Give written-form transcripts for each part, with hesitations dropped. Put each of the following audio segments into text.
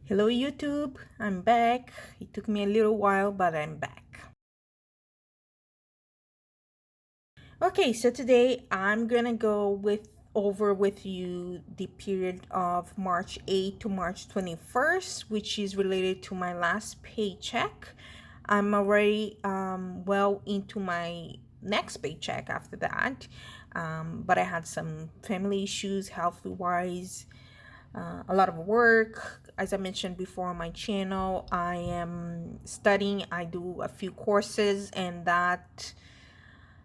Hello YouTube, I'm back. It took me a little while, but I'm back. Okay, so today I'm gonna go over with you the period of March 8th to March 21st, which is related to my last paycheck. I'm already well into my next paycheck after that, but I had some family issues, health wise, a lot of work. As I mentioned before on my channel, I am studying. I do a few courses, and that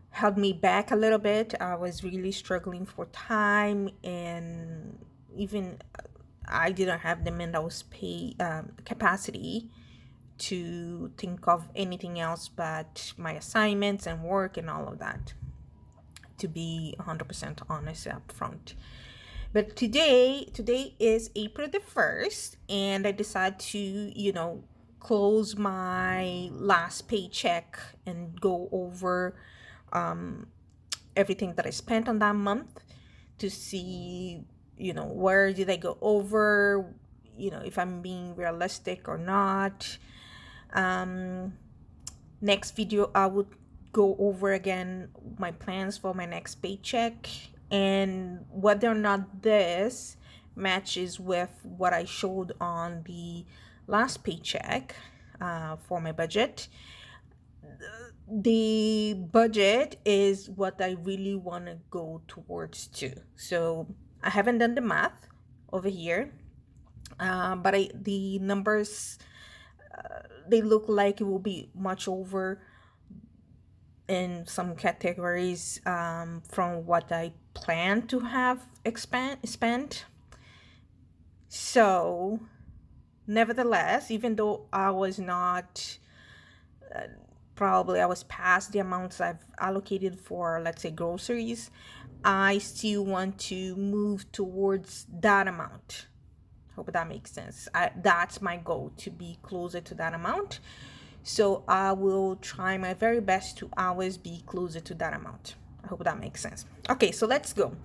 held me back a little bit. I was really struggling for time, and even I didn't have the mental space capacity to think of anything else but my assignments and work and all of that, to be 100% honest up front. But today is April the 1st, and I decided to, close my last paycheck and go over everything that I spent on that month to see, where did I go over, if I'm being realistic or not. Next video, I would go over again my plans for my next paycheck and whether or not this matches with what I showed on the last paycheck for my budget. The budget is what I really want to go towards too. So I haven't done the math over here, but the numbers, they look like it will be much over in some categories from what I plan to have spent. So nevertheless, even though I was not probably I was past the amounts I've allocated for, let's say, groceries, I still want to move towards that amount. Hope that makes sense. That's my goal, to be closer to that amount. So I will try my very best to always be closer to that amount. I hope that makes sense. Okay, so let's go.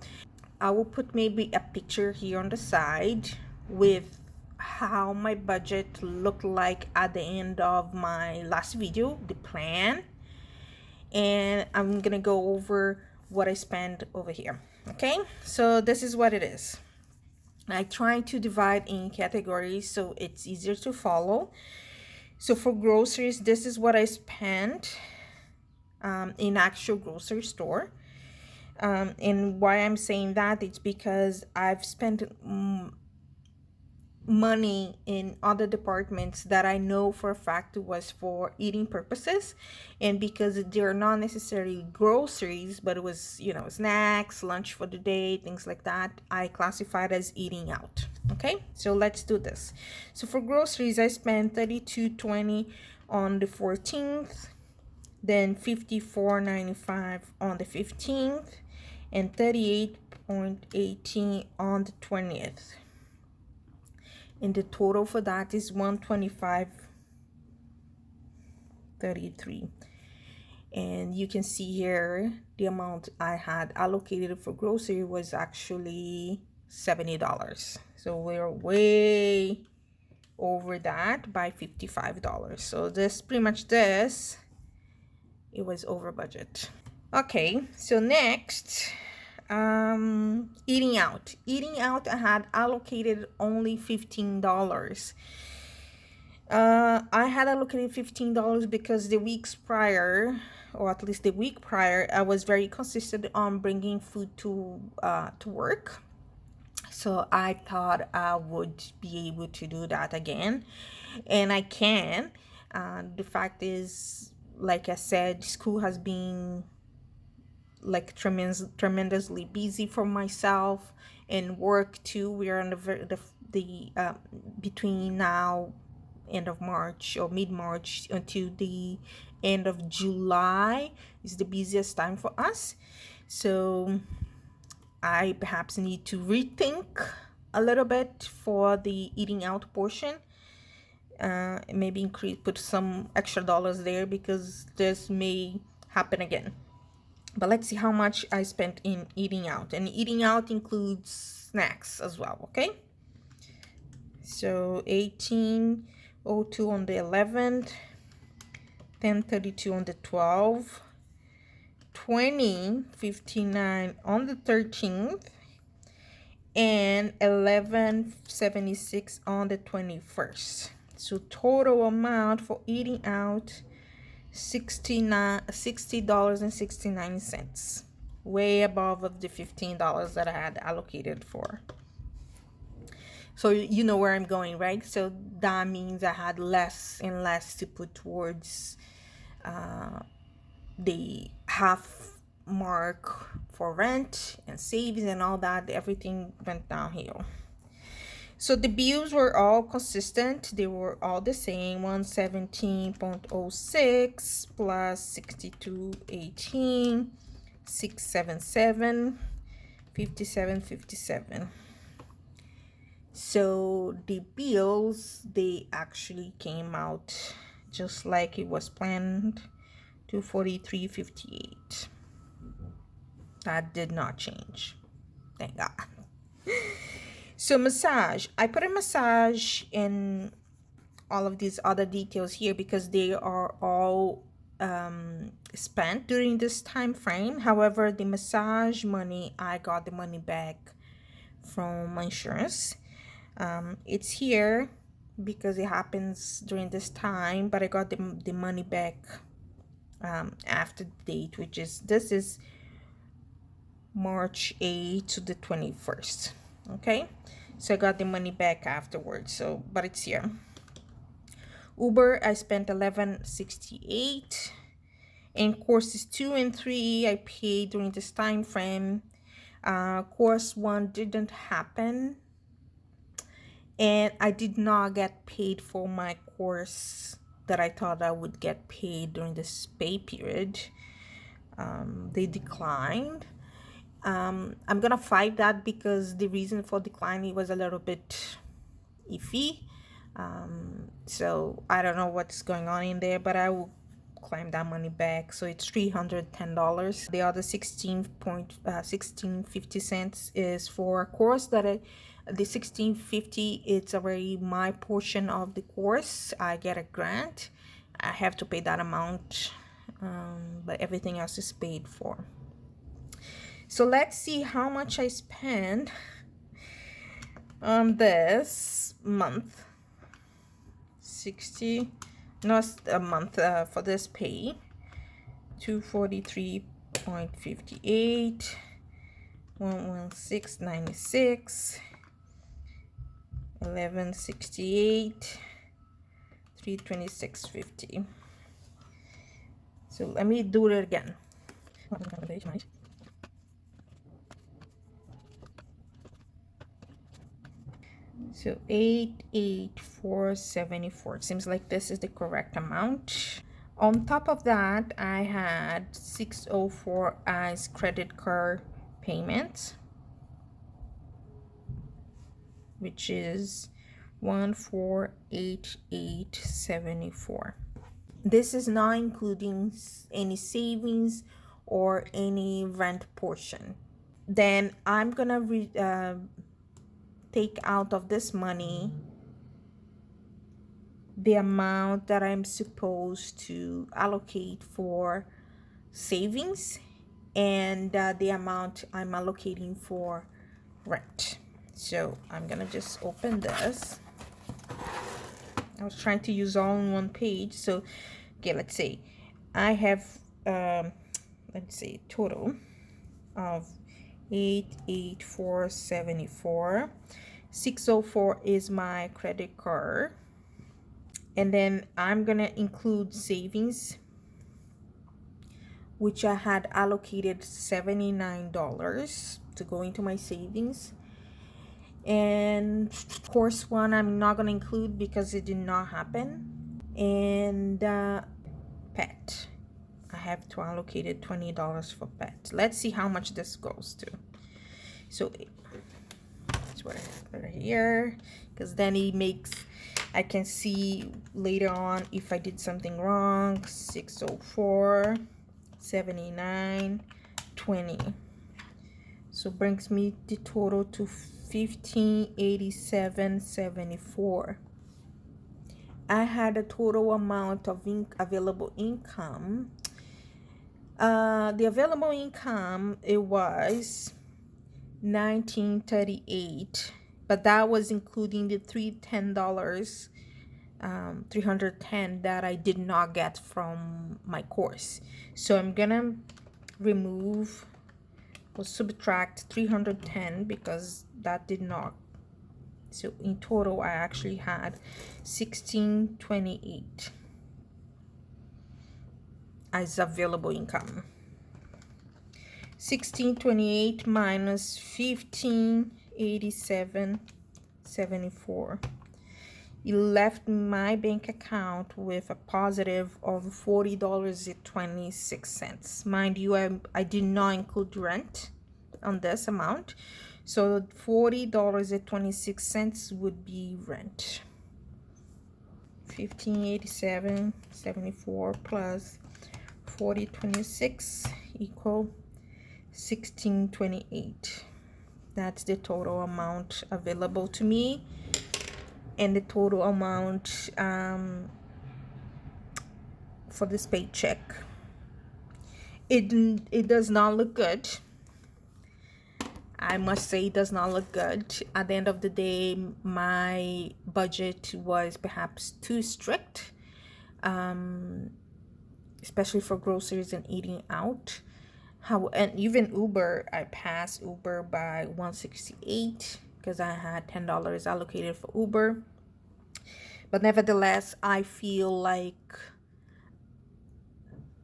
I will put maybe a picture here on the side with how my budget looked like at the end of my last video, the plan. And I'm gonna go over what I spent over here. Okay, so this is what it is. I try to divide in categories so it's easier to follow. So for groceries, this is what I spent in actual grocery store. And why I'm saying that, it's because I've spent money in other departments that I know for a fact was for eating purposes, and because they're not necessarily groceries, but it was, snacks, lunch for the day, things like that, I classified as eating out. Okay, so let's do this. So for groceries, I spent $32.20 on the 14th, then $54.95 on the 15th, and $38.18 on the 20th. And the total for that is $125.33. And you can see here the amount I had allocated for grocery was actually $70. So we're way over that by $55. So this pretty much this, it was over budget. Okay, so next, eating out. I had allocated only $15. I had allocated $15 because the weeks prior, or at least the week prior, I was very consistent on bringing food to work. So I thought I would be able to do that again, and I can. The fact is, like I said, school has been like tremendously busy for myself, and work too. We are on the between now end of March or mid-March until the end of July is the busiest time for us. So I perhaps need to rethink a little bit for the eating out portion. Maybe put some extra dollars there, because this may happen again. But let's see how much I spent in eating out. And eating out includes snacks as well, okay? So 1802 on the 11th, 1032 on the 12th, 2059 on the 13th, and 1176 on the 21st. So total amount for eating out $60.69, way above of the $15 that I had allocated for. So you know where I'm going, right? So that means I had less and less to put towards the half mark for rent and savings and all that. Everything went downhill. So the bills were all consistent. They were all the same. 117.06 plus 62.18, 677, 57.57. So the bills, they actually came out just like it was planned, 243.58. That did not change. Thank God. So massage, I put a massage in all of these other details here because they are all spent during this time frame. However, the massage money, I got the money back from my insurance. It's here because it happens during this time, but I got the money back after the date, which is, this is March 8th to the 21st. Okay, so I got the money back afterwards. So, but it's here. Uber, I spent $11.68. And courses 2 and 3 I paid during this time frame. Course 1 didn't happen, and I did not get paid for my course that I thought I would get paid during this pay period. They declined. I'm gonna fight that because the reason for declining was a little bit iffy. So I don't know what's going on in there, but I will claim that money back. So it's $310. The other 16.50 cents is for a course that the 16.50, it's already my portion of the course. I get a grant. I have to pay that amount, but everything else is paid for. So let's see how much I spent on this month. 60, not a month, for this pay. 243.58, 116.96, 1168, 326.50. So let me do it again. So 884.74. Seems like this is the correct amount. On top of that, I had 604 as credit card payments, which is 1488.74. This is not including any savings or any rent portion. Then I'm gonna take out of this money the amount that I'm supposed to allocate for savings and the amount I'm allocating for rent. So I'm gonna just open this. I was trying to use all in one page. So okay, let's say I have let's say total of 884.74. 604 is my credit card, and then I'm gonna include savings, which I had allocated $79 to go into my savings. And course 1 I'm not gonna include because it did not happen. And pet, I have to allocate $20 for pet. Let's see how much this goes to. So that's what I put right here, because then it makes, I can see later on if I did something wrong. 604, 79, 20. So brings me the total to $1587.74. I had a total amount of available income. The available income, it was $1938, but that was including the $310, 310 that I did not get from my course. So I'm gonna remove or subtract 310 because that did not. So in total, I actually had 1628 as available income. 1628 minus 1587.74. It left my bank account with a positive of $40.26. Mind you, I did not include rent on this amount. So $40.26 would be rent. 1587.74 plus 40.26 equal 1628. That's the total amount available to me, and the total amount for this paycheck. It does not look good. I must say it does not look good. At the end of the day, my budget was perhaps too strict, especially for groceries and eating out. And even Uber, I passed Uber by $168 because I had $10 allocated for Uber. But nevertheless, I feel like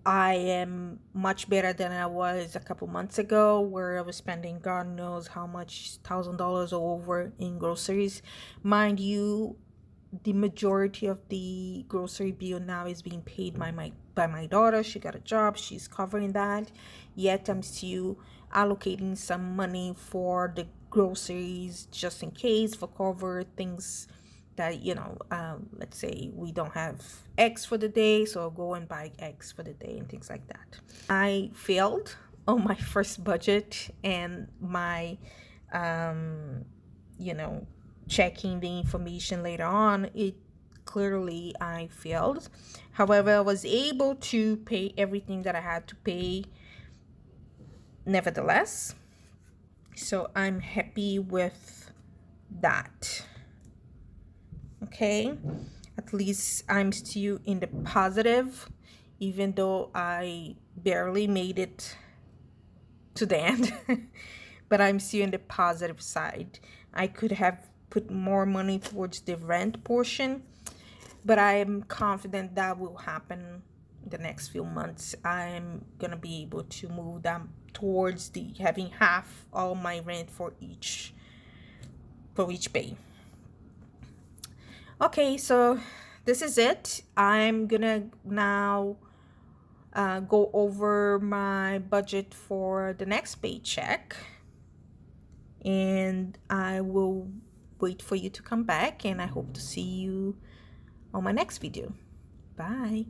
I am much better than I was a couple months ago, where I was spending God knows how much, $1,000 or over in groceries. Mind you, the majority of the grocery bill now is being paid by my daughter. She got a job, she's covering that. Yet I'm still allocating some money for the groceries just in case, for cover things that, let's say we don't have eggs for the day, so I'll go and buy eggs for the day and things like that. I failed on my first budget, and my checking the information later on, it clearly I failed. However, I was able to pay everything that I had to pay nevertheless, so I'm happy with that. Okay, at least I'm still in the positive, even though I barely made it to the end. But I'm still in the positive side. I could have put more money towards the rent portion, but I am confident that will happen in the next few months. I'm gonna be able to move them towards the having half all my rent for each pay. Okay, so this is it. I'm gonna now go over my budget for the next paycheck, and I will wait for you to come back, and I hope to see you on my next video. Bye.